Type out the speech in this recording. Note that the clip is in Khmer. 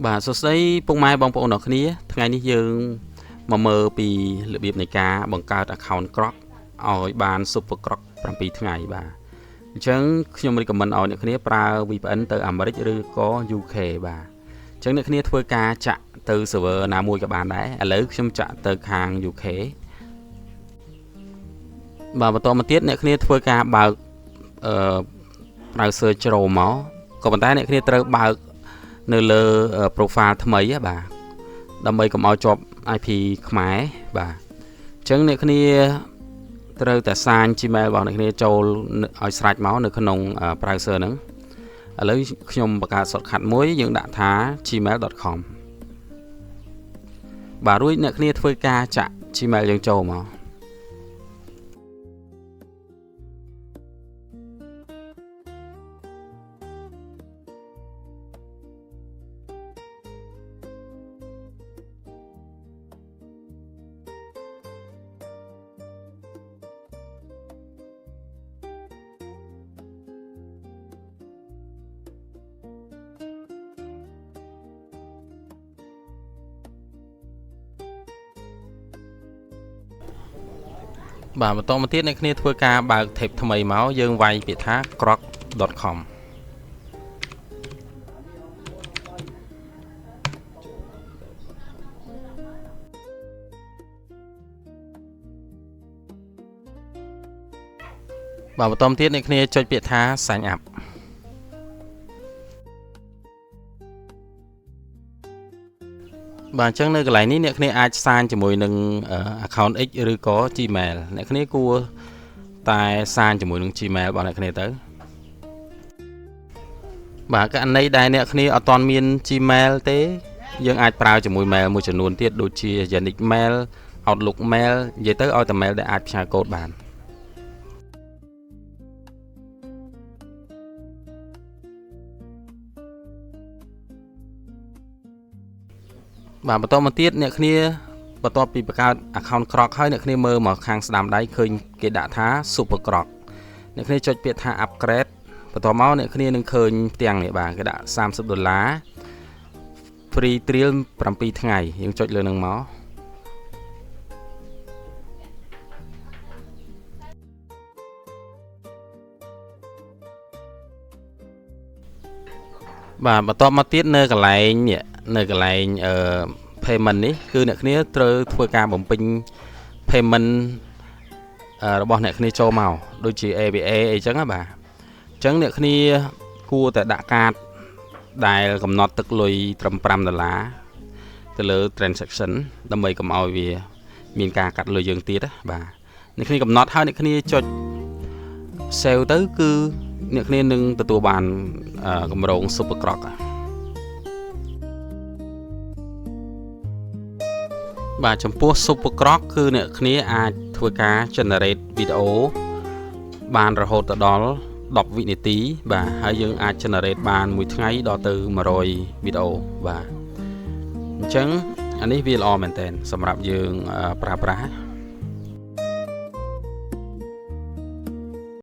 បាទសួស្តីពុកម៉ែបងប្អូនអរគ្នាថ្ងៃនេះយើងមកមើលពីរបៀបនៃការបង្កើត account ក្រក់ឲ្យបាន super ក្រក់7ថ្ងៃបាទអញ្ចឹងខ្ញុំ recommend ឲ្យអ្នកគ្នាប្រើ VPN ទៅអាមេរិកឬក៏ UK បាទអញ្ចឹងអ្នកគ្នាធ្វើការចាក់ទៅ server ណាមួយក៏បានដែរឥឡូវខ្ញុំចាក់ទៅខាង UK បាទបន្តមកទៀតអ្នកគ្នាធ្វើការបើកbrowser Chrome មកក៏ប៉ុន្តែអ្នកគ្នាត្រូវបើកនៅលើ profile ថ្មីបាទដើម្បីកុំឲ្យជាប់ IP ខ្មែរបាទអញ្ចឹងអ្នកគ្នាត្រូវតែសាញ Gmail របស់អ្នកគ្នាចូលឲ្យស្រេចមកនៅក្នុង browser ហ្នឹងឥឡូវខ្ញុំបង្កើត shortcut មួយយើងដាក់ថា gmail.com បាទរួចអ្នកគ្នាធ្វើការចាក់ Gmail យើងចូលមកបាទបន្តមកទៀតអ្នកគ្នាធ្វើការបើក tab ថ្មីមកយើងវាយពាក្យថា croc.com បាទបន្តមកទៀតអ្នកគ្នាចុចពាក្យថា sign up បាទអញ្ចឹងនៅកន្លែងនេះអ្នកគ្នាអាចសាញជាមួយនឹង account X ឬក៏ Gmail អ្នកគ្នាគួរតែសាញជាមួយនឹង Gmail របស់អ្នកគ្នាទៅបាទករណីដែលអ្នកគ្នាអត់ទាន់មាន Gmail ទេយើងអាចប្រើជាមួយ mail មួយចំនួនទៀតដូចជា Yannick Mail Outlook Mail និយាយទៅឲ្យតែ mail ដែលអាចផ្សាយកូដបានបាទបន្តមកទៀតអ្នកគ្នាបន្ទាប់ពីបង្កើត account ក្រក់ហើយអ្នកគ្នាមើលមកខាងស្ដាំដៃឃើញគេដាក់ថា super ក្រក់អ្នកគ្នាចុចពាក្យថា upgrade បន្ទាប់មកអ្នកគ្នានឹងឃើញផ្ទាំងនេះបាទគេដាក់$30 free trial 7ថ្ងៃយើងចុចលើនឹងមកបាទបន្ទាប់មកទៀតនៅកន្លែងនេះនៅកន្លែងpayment នេះគឺអ្នកគ្នាត្រូវធ្វើការបំពេញ payment របស់អ្នកគ្នាចូលមកដូចជា ABA អីចឹងណាបាទអញ្ចឹងអ្នកគ្នាគួរតែដាក់កាតដែលកំណត់ទឹកលុយត្រឹម$5ទៅលើ transaction ដើម្បីកុំឲ្យវាមានការកាត់លុយយើងទៀតណាបាទអ្នកគ្នាកំណត់ហើយអ្នកគ្នាចុច save ទៅគឺអ្នកគ្នានឹងទទួលបានកម្រង super ក្រក់បាទចំពោះ super ក្រក់គឺអ្នកគ្នាអាចធ្វើការ generate video បានរហូតដល់10វិនាទីបាទហើយយើងអាច generate បានមួយថ្ងៃដល់ទៅ100វីដេអូបាទអញ្ចឹងអានេះវាល្អមែនតើសម្រាប់យើងប្រើប្រាស់